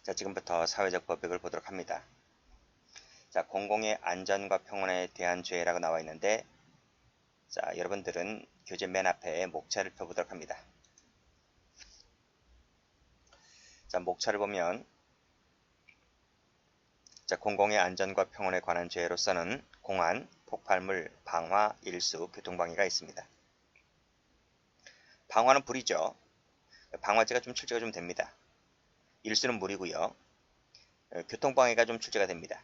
자, 지금부터 사회적 법익을 보도록 합니다. 자, 공공의 안전과 평온에 대한 죄라고 나와 있는데, 자, 여러분들은 교재 맨 앞에 목차를 펴보도록 합니다. 자, 목차를 보면, 자, 공공의 안전과 평온에 관한 죄로서는 공안, 폭발물, 방화, 일수, 교통방해가 있습니다. 방화는 불이죠. 방화죄가 좀 출제가 좀 됩니다. 일수는 물이고요. 교통방해가 좀 출제가 됩니다.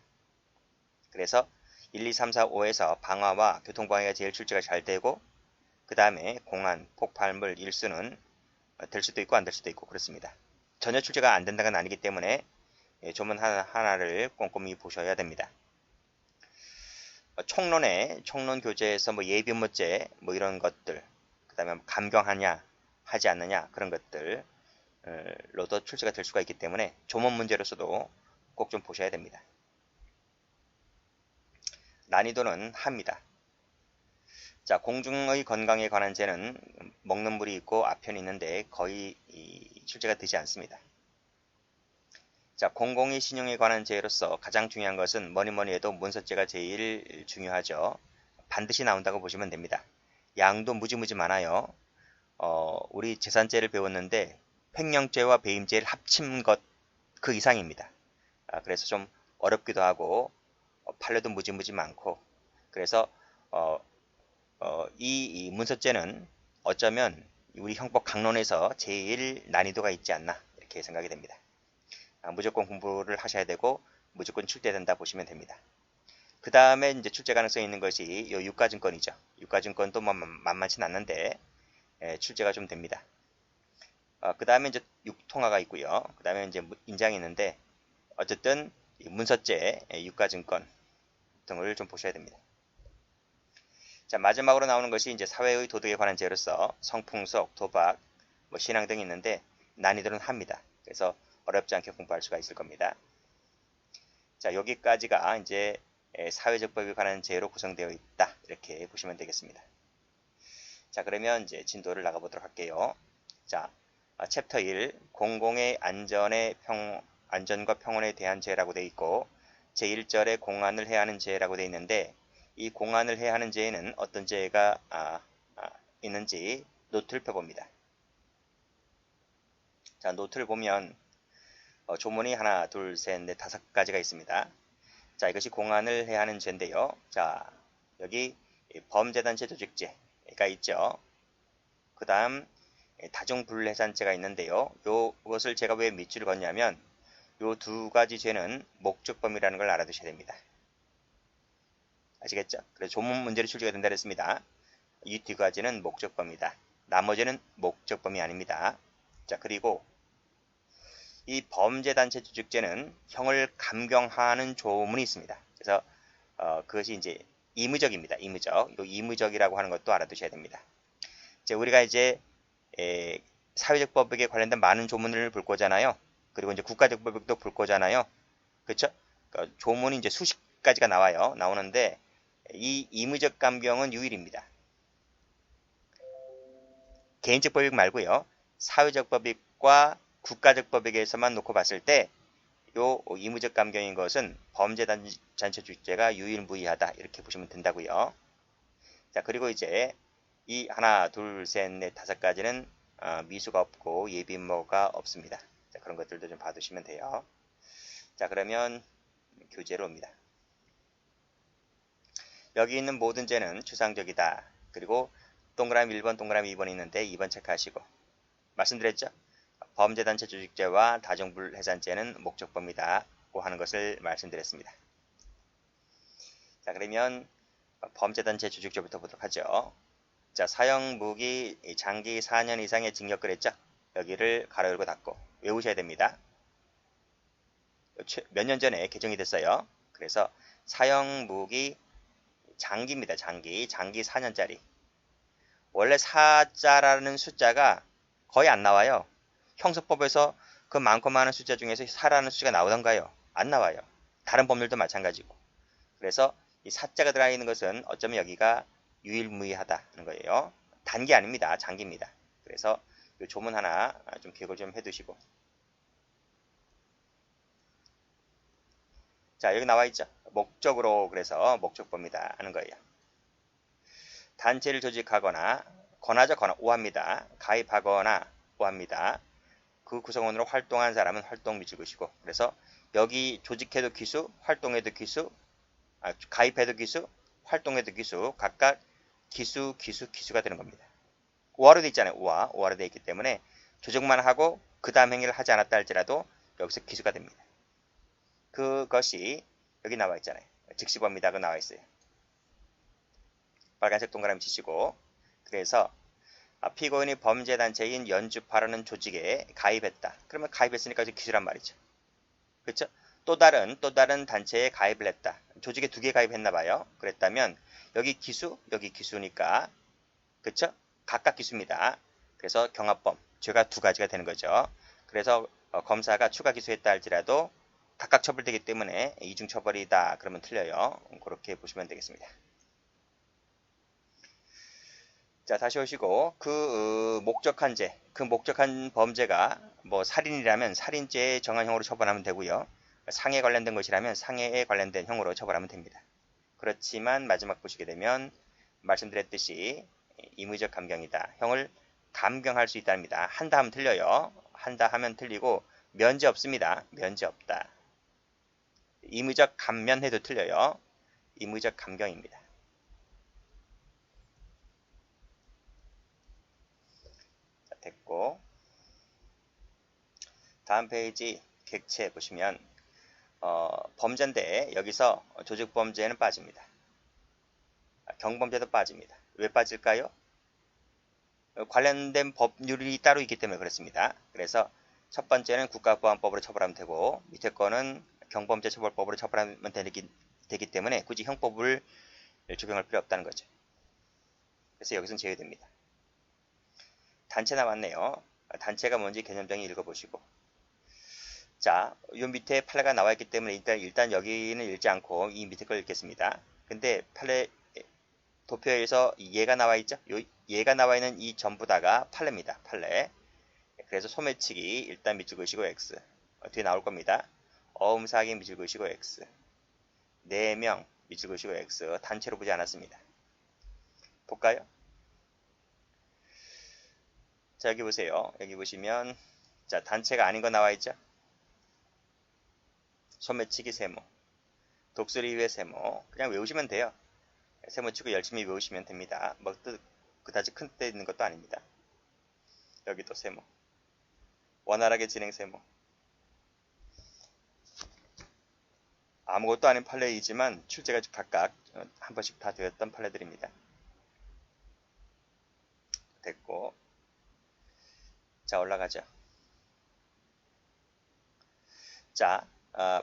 그래서 1, 2, 3, 4, 5에서 방화와 교통방해가 제일 출제가 잘 되고, 그 다음에 공안, 폭발물, 일수는 될 수도 있고 안 될 수도 있고 그렇습니다. 전혀 출제가 안 된다는 건 아니기 때문에 조문 하나를 꼼꼼히 보셔야 됩니다. 총론 교재에서 예비문제 이런 것들, 그 다음에 감경하냐 하지 않느냐 그런 것들로도 출제가 될 수가 있기 때문에 조문 문제로서도 꼭 좀 보셔야 됩니다. 난이도는 하입니다. 자, 공중의 건강에 관한 죄는 먹는 물이 있고 아편이 있는데 거의 출제가 되지 않습니다. 자, 공공의 신용에 관한 죄로서 가장 중요한 것은 뭐니 해도 문서죄가 제일 중요하죠. 반드시 나온다고 보시면 됩니다. 양도 무지무지 많아요. 우리 재산죄를 배웠는데 횡령죄와 배임죄를 합친 것 그 이상입니다. 그래서 좀 어렵기도 하고 판례도 무지무지 많고 그래서 이 문서죄는 어쩌면 우리 형법 강론에서 제일 난이도가 있지 않나 이렇게 생각이 됩니다. 무조건 공부를 하셔야 되고 무조건 출제된다 보시면 됩니다. 그 다음에 이제 출제 가능성이 있는 것이 이 유가증권이죠. 유가증권도 만만치 않는데 출제가 좀 됩니다. 그 다음에 이제 육통화가 있고요. 그 다음에 이제 인장이 있는데 어쨌든 문서죄, 유가증권 등을 좀 보셔야 됩니다. 자, 마지막으로 나오는 것이 이제 사회의 도덕에 관한 죄로서 성풍속, 도박, 신앙 등이 있는데 난이도는 합니다. 그래서 어렵지 않게 공부할 수가 있을 겁니다. 자, 여기까지가 이제 사회적 법에 관한 죄로 구성되어 있다. 이렇게 보시면 되겠습니다. 자, 그러면 이제 진도를 나가보도록 할게요. 자, 챕터 1, 공공의 안전과 평온에 대한 죄라고 되어 있고, 제1절에 공안을 해야 하는 죄라고 되어 있는데, 이 공안을 해야 하는 죄에는 어떤 죄가 있는지 노트를 펴봅니다. 자, 노트를 보면 조문이 하나, 둘, 셋, 넷, 5가지가 있습니다. 자, 이것이 공안을 해야 하는 죄인데요. 자, 여기 범죄단체 조직죄가 있죠. 그 다음 다중불해산죄가 있는데요. 이것을 제가 왜 밑줄을 걷냐면 요 두 가지 죄는 목적범이라는 걸 알아두셔야 됩니다. 아시겠죠? 그래서 조문 문제로 출제가 된다 그랬습니다. 이 두 가지는 목적범이다. 나머지는 목적범이 아닙니다. 자, 그리고 이 범죄단체 조직죄는 형을 감경하는 조문이 있습니다. 그래서 그것이 이제 임의적입니다. 임의적. 이 임의적이라고 하는 것도 알아두셔야 됩니다. 이제 우리가 이제 사회적 법익에 관련된 많은 조문을 볼 거잖아요. 그리고 이제 국가적 법익도 볼 거잖아요. 그렇죠? 그러니까 조문이 이제 수십 가지가 나오는데 이 임의적 감경은 유일입니다. 개인적 법익 말고요. 사회적 법익과 국가적 법익에서만 놓고 봤을 때 요 임의적 감경인 것은 범죄단체 조직죄가 유일무이하다 이렇게 보시면 된다고요. 자, 그리고 이제 이 하나, 둘, 셋, 넷, 5가지는 미수가 없고 예비모가 없습니다. 자, 그런 것들도 좀 봐두시면 돼요. 자, 그러면 교재로 옵니다. 여기 있는 모든 죄는 추상적이다. 그리고 동그라미 1번, 동그라미 2번이 있는데 2번 체크하시고 말씀드렸죠? 범죄단체 조직죄와 다중불해산죄는 목적범이다고 하는 것을 말씀드렸습니다. 자, 그러면 범죄단체 조직죄부터 보도록 하죠. 자, 사형 무기 장기 4년 이상의 징역 그랬죠? 여기를 가로 열고 닫고 외우셔야 됩니다. 몇 년 전에 개정이 됐어요. 그래서 사형 무기 장기입니다. 장기 4년짜리. 원래 4자라는 숫자가 거의 안 나와요. 형사법에서 그 많고 많은 숫자 중에서 4라는 숫자가 나오던가요? 안 나와요. 다른 법률도 마찬가지고. 그래서 이 4자가 들어가 있는 것은 어쩌면 여기가 유일무이하다는 거예요. 단기 아닙니다. 장기입니다. 그래서 이 조문 하나 좀 기억을 좀 해두시고. 자, 여기 나와 있죠. 목적으로 그래서 목적보입니다 하는 거예요. 단체를 조직하거나 권하죠. 오합니다. 가입하거나 오합니다. 그 구성원으로 활동한 사람은 활동 미줄 것이고 그래서 여기 조직해도 기수, 활동해도 기수, 가입해도 기수, 활동해도 기수 각각 기수가 되는 겁니다. 오화로 되어 있잖아요. 오화로 되어 있기 때문에 조직만 하고 그 다음 행위를 하지 않았다 할지라도 여기서 기수가 됩니다. 그것이 여기 나와 있잖아요. 즉시범위다가 나와 있어요. 빨간색 동그라미 치시고 그래서 피고인이 범죄단체인 연주파라는 조직에 가입했다. 그러면 가입했으니까 이제 기수란 말이죠. 그렇죠? 또 다른 단체에 가입을 했다. 조직에 2개 가입했나 봐요. 그랬다면 여기 기수니까 그렇죠? 각각 기수입니다. 그래서 경합범, 죄가 2가지가 되는 거죠. 그래서 검사가 추가 기소했다 할지라도 각각 처벌되기 때문에 이중 처벌이다. 그러면 틀려요. 그렇게 보시면 되겠습니다. 자, 다시 오시고 목적한 죄, 그 목적한 범죄가 뭐 살인이라면 살인죄에 정한 형으로 처벌하면 되고요. 상해에 관련된 것이라면 상해에 관련된 형으로 처벌하면 됩니다. 그렇지만 마지막 보시게 되면 말씀드렸듯이 임의적 감경이다. 형을 감경할 수 있답니다. 한다 하면 틀려요. 한다 하면 틀리고 면제 없습니다. 면제 없다. 임의적 감면해도 틀려요. 임의적 감경입니다. 자, 됐고 다음 페이지 객체 보시면 범죄인데 여기서 조직범죄는 빠집니다. 경범죄도 빠집니다. 왜 빠질까요? 관련된 법률이 따로 있기 때문에 그렇습니다. 그래서 첫 번째는 국가보안법으로 처벌하면 되고 밑에 거는 경범죄 처벌법으로 처벌하면 되기 때문에 굳이 형법을 적용할 필요 없다는 거죠. 그래서 여기서는 제외됩니다. 단체 나왔네요. 단체가 뭔지 개념정의 읽어보시고 자, 요 밑에 판례가 나와 있기 때문에 일단 여기는 읽지 않고 이 밑에 걸 읽겠습니다. 근데 판례 도표에서 얘가 나와 있죠? 얘가 나와 있는 이 전부 다가 판례입니다. 판례. 그래서 소매치기 일단 밑줄 그으시고 X. 뒤에 나올 겁니다. 어음사기 밑줄 그으시고 X. 4명 밑줄 그으시고 X. 단체로 보지 않았습니다. 볼까요? 자, 여기 보세요. 여기 보시면 자, 단체가 아닌 거 나와 있죠? 소매치기 세모. 독수리 위에 세모. 그냥 외우시면 돼요. 세모 치고 열심히 외우시면 됩니다. 뭐 그다지 큰 때 있는 것도 아닙니다. 여기 또 세모. 원활하게 진행 세모. 아무것도 아닌 판례이지만 출제가 각각 한 번씩 다 되었던 판례들입니다. 됐고 자 올라가죠. 자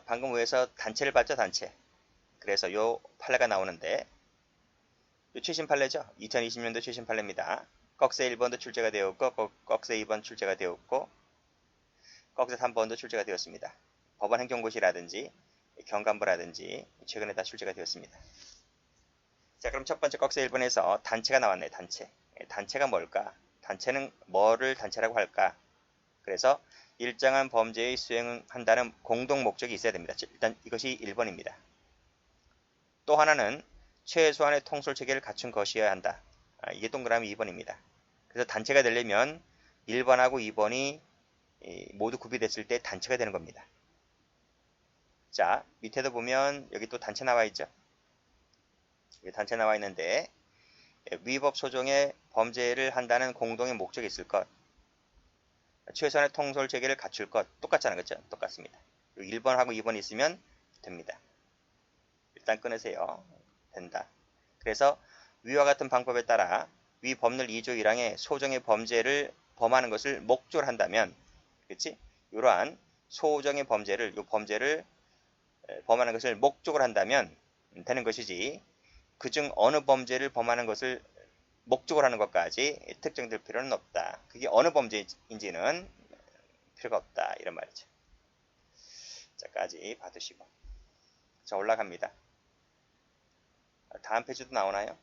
방금 위에서 단체를 봤죠. 단체. 그래서 요 판례가 나오는데 요 최신 판례죠. 2020년도 최신 판례입니다. 꺽쇠 1번도 출제가 되었고 꺽쇠 2번 출제가 되었고 꺽쇠 3번도 출제가 되었습니다. 법원 행정고시라든지 경감부라든지 최근에 다 출제가 되었습니다. 자 그럼 첫 번째 꺽쇠 1번에서 단체가 나왔네. 단체. 단체가 뭘까? 단체는 뭐를 단체라고 할까? 그래서 일정한 범죄의 수행한다는 공동 목적이 있어야 됩니다. 일단 이것이 1번입니다. 또 하나는 최소한의 통솔체계를 갖춘 것이어야 한다. 이게 동그라미 2번입니다. 그래서 단체가 되려면 1번하고 2번이 모두 구비됐을 때 단체가 되는 겁니다. 자 밑에도 보면 여기 또 단체 나와 있죠. 여기 단체 나와 있는데 위법 소종의 범죄를 한다는 공동의 목적이 있을 것, 최소한의 통솔 체계를 갖출 것 똑같잖아요. 그렇죠? 똑같습니다. 1번하고 2번 있으면 됩니다. 일단 끊으세요. 된다. 그래서 위와 같은 방법에 따라 위 법률 2조 1항의 소정의 범죄를 범하는 것을 목적으로 한다면 그렇지? 이러한 소정의 범죄를 범하는 것을 목적으로 한다면 되는 것이지 그중 어느 범죄를 범하는 것을 목적으로 하는 것까지 특정될 필요는 없다. 그게 어느 범죄인지는 필요가 없다. 이런 말이죠. 자까지 받으시고 자 올라갑니다. 다음 페이지도 나오나요?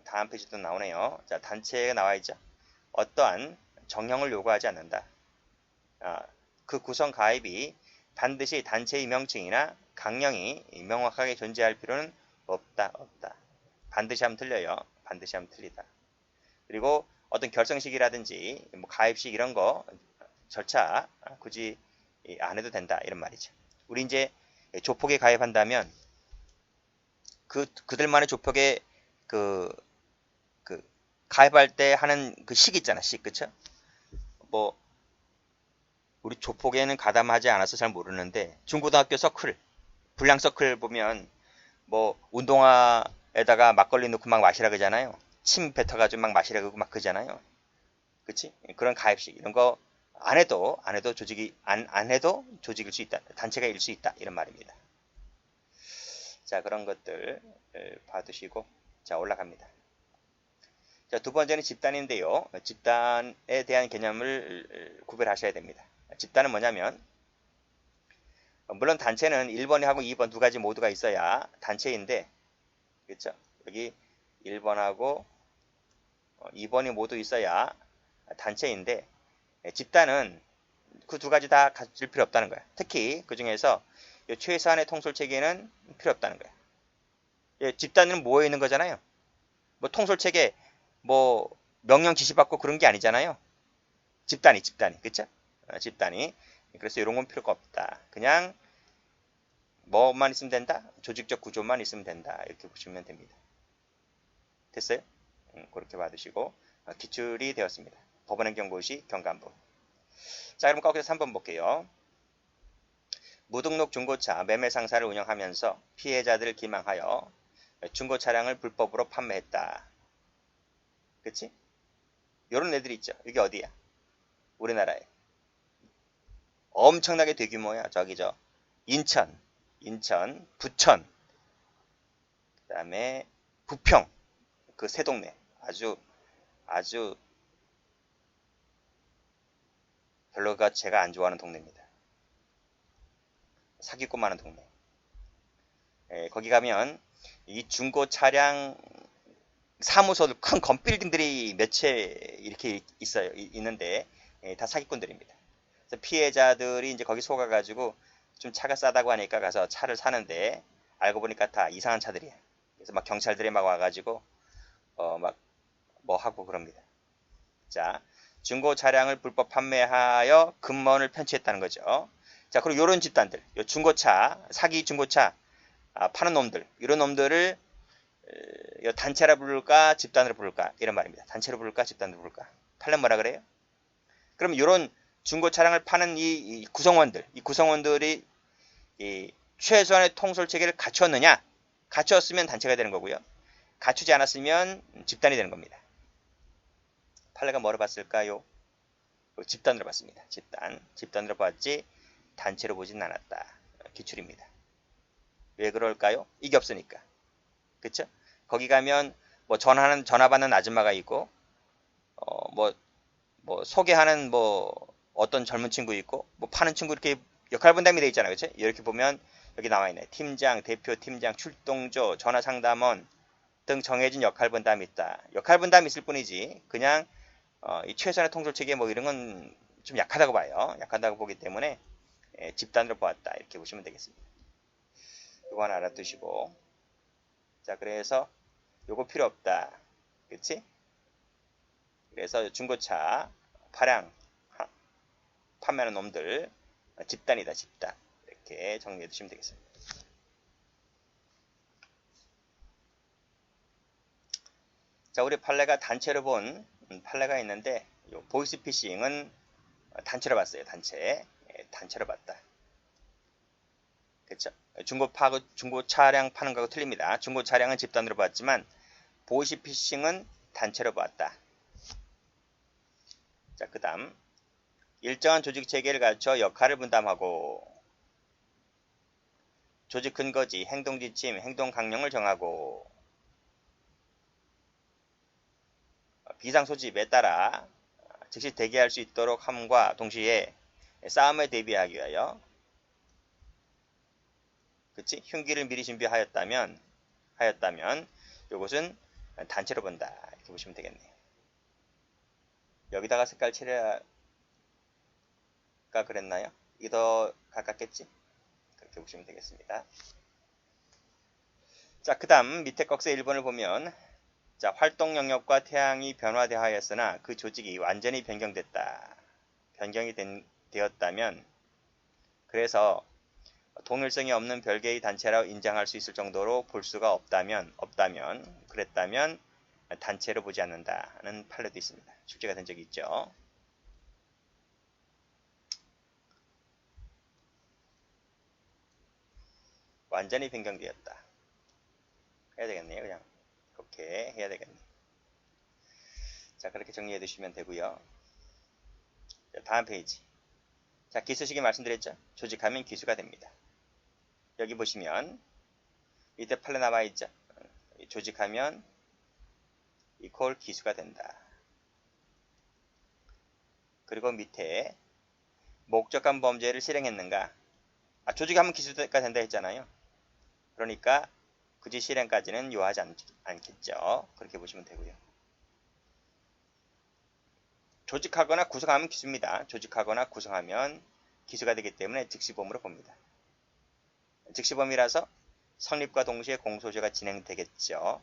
다음 페이지도 나오네요. 자 단체가 나와 있죠. 어떠한 정형을 요구하지 않는다. 그 구성 가입이 반드시 단체의 명칭이나 강령이 명확하게 존재할 필요는 없다. 반드시 하면 틀려요. 반드시 하면 틀리다. 그리고 어떤 결성식이라든지 뭐 가입식 이런 거 절차 굳이 안 해도 된다 이런 말이죠. 우리 이제 조폭에 가입한다면 그들만의 조폭에 그 가입할 때 하는 그 식 있잖아. 식 그쵸? 뭐 우리 조폭에는 가담하지 않아서 잘 모르는데 중고등학교 서클 불량 서클 보면 뭐 운동화에다가 막걸리 넣고 막 마시라 그러잖아요. 침 뱉어가지고 막 마시라 그러고 막 그러잖아요. 그치? 그런 가입식 이런 거 안 해도 조직이 안 해도 조직일 수 있다. 단체가 일 수 있다. 이런 말입니다. 자, 그런 것들 봐두시고 자, 올라갑니다. 자, 두 번째는 집단인데요. 집단에 대한 개념을 구별하셔야 됩니다. 집단은 뭐냐면 물론 단체는 1번하고 2번 두 가지 모두가 있어야 단체인데 그렇죠? 여기 1번하고 2번이 모두 있어야 단체인데 집단은 그 두 가지 다 가질 필요 없다는 거야. 특히 그 중에서 최소한의 통솔 체계는 필요 없다는 거야. 집단은 모여 있는 거잖아요. 뭐 통솔 체계 뭐 명령 지시받고 그런 게 아니잖아요. 집단이 그쵸? 집단이 그래서 이런 건 필요가 없다. 그냥 뭐만 있으면 된다? 조직적 구조만 있으면 된다. 이렇게 보시면 됩니다. 됐어요? 그렇게 받으시고 기출이 되었습니다. 법원행정고시 경감부. 자, 그럼 거기서 3번 볼게요. 무등록 중고차 매매 상사를 운영하면서 피해자들을 기망하여 중고 차량을 불법으로 판매했다. 그치? 요런 애들이 있죠. 이게 어디야? 우리나라에. 엄청나게 대규모야. 저기 인천, 부천, 그 다음에 부평, 그 세 동네. 아주 별로가 제가 안 좋아하는 동네입니다. 사기꾼 많은 동네. 거기 가면 이 중고 차량 사무소들 큰 건빌딩들이 몇 채 이렇게 있는데 다 사기꾼들입니다. 그래서 피해자들이 이제 거기 속아가지고 좀 차가 싸다고 하니까 가서 차를 사는데 알고 보니까 다 이상한 차들이야. 그래서 막 경찰들이 막 와가지고 막 뭐 하고 그럽니다. 자, 중고 차량을 불법 판매하여 금먼을 편취했다는 거죠. 자, 그리고 이런 집단들, 요 중고차 사기 중고차 파는 놈들, 이런 놈들을 단체라 부를까 집단으로 부를까 이런 말입니다. 단체로 부를까 집단으로 부를까. 팔면 뭐라 그래요? 그럼 이런 중고 차량을 파는 이 구성원들이 이 최소한의 통솔 체계를 갖추었느냐? 갖추었으면 단체가 되는 거고요. 갖추지 않았으면 집단이 되는 겁니다. 판례가 뭐로 봤을까요? 집단으로 봤습니다. 집단으로 봤지 단체로 보진 않았다. 기출입니다. 왜 그럴까요? 이게 없으니까. 그쵸? 거기 가면 뭐 전화 받는 아줌마가 있고 뭐 소개하는 뭐 어떤 젊은 친구 있고 뭐 파는 친구 이렇게 역할 분담이 되어 있잖아요. 그쵸? 이렇게 보면 여기 나와 있네. 팀장, 대표, 팀장, 출동조, 전화상담원 등 정해진 역할 분담이 있다. 역할 분담이 있을 뿐이지 그냥 이 최소한의 통솔 체계 뭐 이런 건 좀 약하다고 봐요. 약하다고 보기 때문에 집단으로 보았다. 이렇게 보시면 되겠습니다. 이거 하나 알아두시고 자, 그래서 요거 필요 없다. 그치? 그래서 중고차 판매하는 놈들 집단이다. 집단. 이렇게 정리해 두시면 되겠습니다. 자, 우리 판례가 단체로 본 판례가 있는데 요 보이스피싱은 단체로 봤어요. 단체로 봤다. 그쵸? 중고 차량 파는 거하고 틀립니다. 중고 차량은 집단으로 봤지만 보이스피싱은 단체로 봤다. 자, 그 다음 일정한 조직 체계를 갖춰 역할을 분담하고 조직 근거지, 행동 지침, 행동 강령을 정하고 비상 소집에 따라 즉시 대기할 수 있도록 함과 동시에 싸움에 대비하기 위하여 그치? 흉기를 미리 준비하였다면 이것은 단체로 본다. 이렇게 보시면 되겠네요. 여기다가 색깔 칠해야 그랬나요? 이게 더 가깝겠지? 그렇게 이렇게 보시면 되겠습니다. 자, 그 다음 밑에 꺽쇠 1번을 보면 자, 활동 영역과 태양이 변화되었으나 그 조직이 완전히 변경됐다. 되었다면 그래서 동일성이 없는 별개의 단체라고 인정할 수 있을 정도로 볼 수가 그랬다면 단체로 보지 않는다는 판례도 있습니다. 출제가 된 적이 있죠. 완전히 변경되었다. 해야 되겠네요. 그냥 이렇게 해야 되겠네요. 자, 그렇게 정리해 두시면 되고요. 자, 다음 페이지. 자, 기수식이 말씀드렸죠. 조직하면 기수가 됩니다. 여기 보시면 밑에 판례 나와 있죠. 조직하면 이퀄 기수가 된다. 그리고 밑에 목적한 범죄를 실행했는가? 조직하면 기수가 된다 했잖아요. 그러니까 굳이 실행까지는 요하지 않겠죠. 그렇게 보시면 되고요. 조직하거나 구성하면 기수입니다. 조직하거나 구성하면 기수가 되기 때문에 즉시범으로 봅니다. 즉시범이라서 성립과 동시에 공소시효가 진행되겠죠.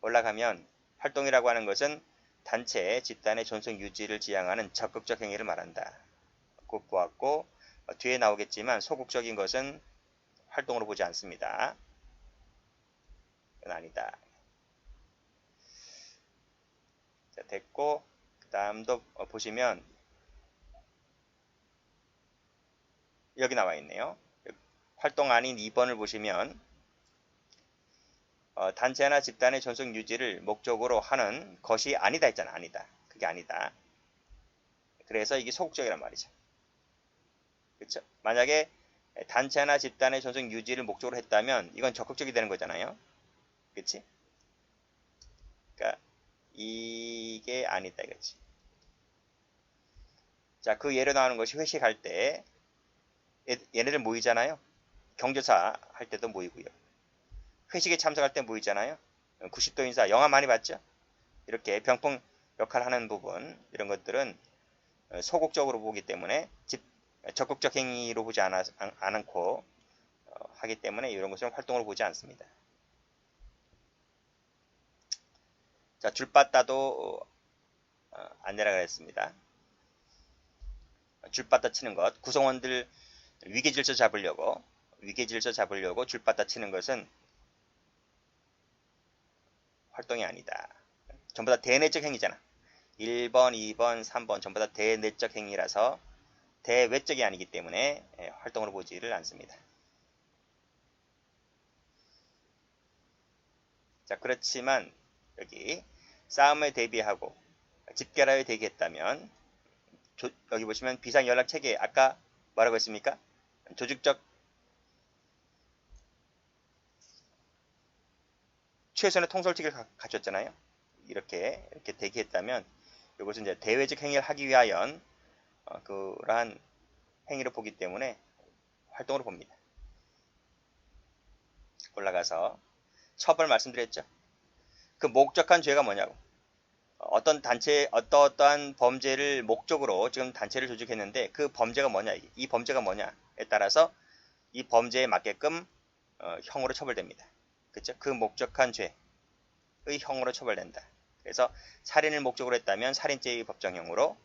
올라가면 활동이라고 하는 것은 단체, 집단의 존속 유지를 지향하는 적극적 행위를 말한다. 꼭 보았고 뒤에 나오겠지만 소극적인 것은 활동으로 보지 않습니다. 이건 아니다. 자, 됐고 그 다음도 보시면 여기 나와 있네요. 활동 아닌 2번을 보시면 단체나 집단의 존속 유지를 목적으로 하는 것이 아니다 했잖아. 아니다. 그게 아니다. 그래서 이게 소극적이란 말이죠. 그렇죠? 만약에 단체나 집단의 존속 유지를 목적으로 했다면 이건 적극적이 되는 거잖아요. 그렇지? 그러니까 이게 아니다 이거지. 자, 그 예로 나오는 것이 회식할 때 얘네들 모이잖아요. 경조사 할 때도 모이고요. 회식에 참석할 때 모이잖아요. 90도 인사 영화 많이 봤죠? 이렇게 병풍 역할 하는 부분 이런 것들은 소극적으로 보기 때문에 적극적 행위로 보지 않고 하기 때문에 이런 것은 활동으로 보지 않습니다. 자, 줄바따도 안내라 그랬습니다. 줄바따 치는 것, 구성원들 위계질서 잡으려고 줄바따 치는 것은 활동이 아니다. 전부 다 대내적 행위잖아. 1번, 2번, 3번 전부 다 대내적 행위라서 대외적이 아니기 때문에 활동으로 보지를 않습니다. 자, 그렇지만 여기 싸움에 대비하고 집결하여 대기했다면 여기 보시면 비상연락체계 아까 뭐라고 했습니까? 조직적 최선의 통솔직을 갖췄잖아요. 이렇게 대기했다면 이것은 이제 대외적 행위를 하기 위하여 그러한 행위를 보기 때문에 활동으로 봅니다. 올라가서 처벌 말씀드렸죠. 그 목적한 죄가 뭐냐고. 어떤 단체, 어떠한 범죄를 목적으로 지금 단체를 조직했는데 그 범죄가 뭐냐, 이 범죄가 뭐냐에 따라서 이 범죄에 맞게끔 형으로 처벌됩니다. 그렇죠? 그 목적한 죄의 형으로 처벌된다. 그래서 살인을 목적으로 했다면 살인죄의 법정형으로,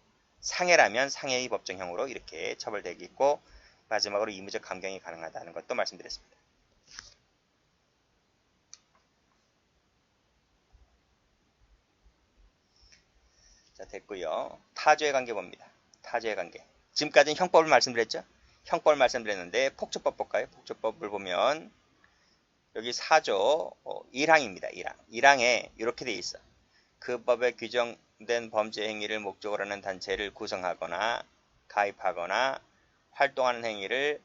상해라면 상해의 법정형으로 이렇게 처벌되겠고 마지막으로 의무적 감경이 가능하다는 것도 말씀드렸습니다. 자, 됐고요. 타조의 관계 봅니다. 타조의 관계. 지금까지는 형법을 말씀드렸죠? 형법을 말씀드렸는데 폭처법 볼까요? 폭처법을 보면 여기 4조 1항입니다. 1항. 1항에 이렇게 돼 있어. 그 법에 규정된 범죄 행위를 목적으로 하는 단체를 구성하거나 가입하거나 활동하는 행위를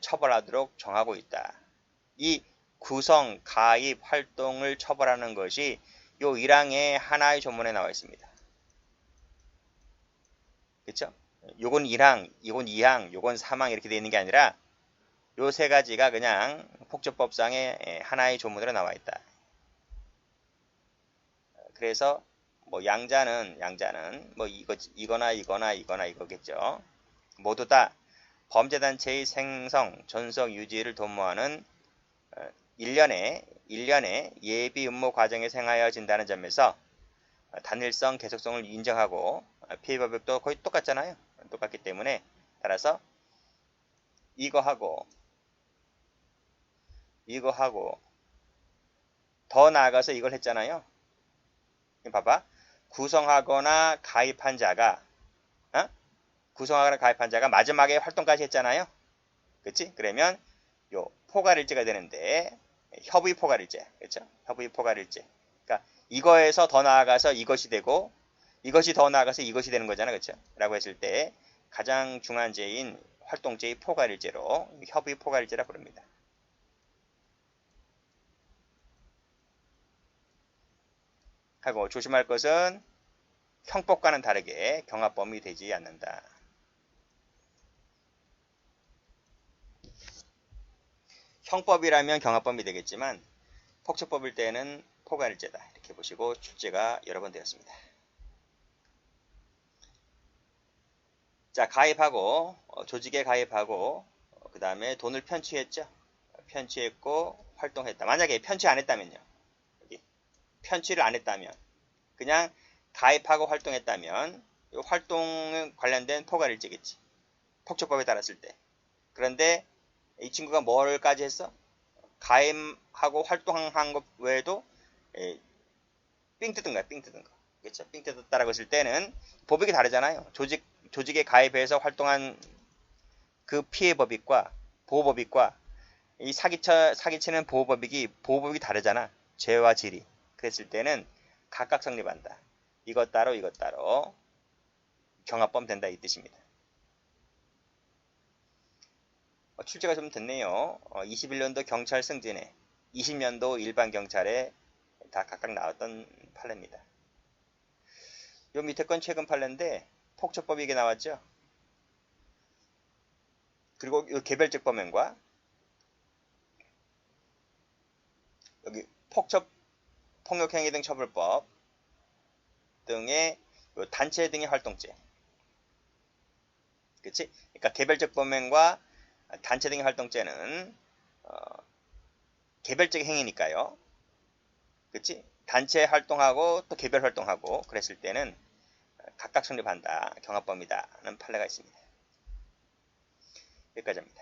처벌하도록 정하고 있다. 이 구성, 가입, 활동을 처벌하는 것이 요 1항의 하나의 조문에 나와 있습니다. 그렇죠? 요건 1항, 요건 2항, 요건 3항 이렇게 되어 있는 게 아니라 요 세 가지가 그냥 폭처법상의 하나의 조문으로 나와 있다. 그래서 뭐 양자는 뭐 이거나 이거겠죠. 모두 다 범죄단체의 생성, 존속, 유지를 도모하는 1년의 예비 음모 과정에 행하여진다는 점에서 단일성, 계속성을 인정하고 피해 법역도 거의 똑같잖아요. 똑같기 때문에 따라서 이거하고 더 나아가서 이걸 했잖아요. 봐봐. 구성하거나 가입한 자가 마지막에 활동까지 했잖아요. 그치? 그러면 요 포괄일제가 되는데 협의 포괄일제. 그렇죠? 협의 포괄일제. 그러니까 이거에서 더 나아가서 이것이 되고 이것이 더 나아가서 이것이 되는 거잖아. 그렇죠? 라고 했을 때 가장 중요한 죄인 활동죄의 포괄일제로 협의 포괄일제라 부릅니다. 하고 조심할 것은 형법과는 다르게 경합범위 되지 않는다. 형법이라면 경합범위 되겠지만 폭처법일 때는 포괄일제다. 이렇게 보시고 출제가 여러 번 되었습니다. 자, 가입하고 조직에 가입하고 그 다음에 돈을 편취했죠. 편취했고 활동했다. 만약에 편취 안 했다면요. 여기 편취를 안 했다면 그냥 가입하고 활동했다면 이 활동에 관련된 포괄일제겠지. 폭처법에 따랐을 때. 그런데 이 친구가 뭘까지 했어? 가입하고 활동한 것 외에도 삥 뜯은 거야. 삥 뜯은 거. 그렇죠? 삥 뜯었다라고 했을 때는 법익이 다르잖아요. 조직에 가입해서 활동한 그 피해 법익과 보호 법익과 이 사기치는 보호 법익이 다르잖아. 죄와 질이. 그랬을 때는 각각 성립한다. 이것 따로 경합범 된다 이 뜻입니다. 출제가 좀 됐네요. 21년도 경찰 승진에 20년도 일반 경찰에 다 각각 나왔던 판례입니다. 요 밑에 건 최근 판례인데 폭처법이 이게 나왔죠. 그리고 요 개별적 범행과 여기 폭력행위 등 처벌법 등의 요 단체 등의 활동죄. 그치? 그러니까 개별적 범행과 단체 등의 활동죄는 개별적 행위니까요. 그치? 단체 활동하고 또 개별 활동하고 그랬을 때는 각각 성립한다. 경합범위다는 판례가 있습니다. 여기까지 합니다.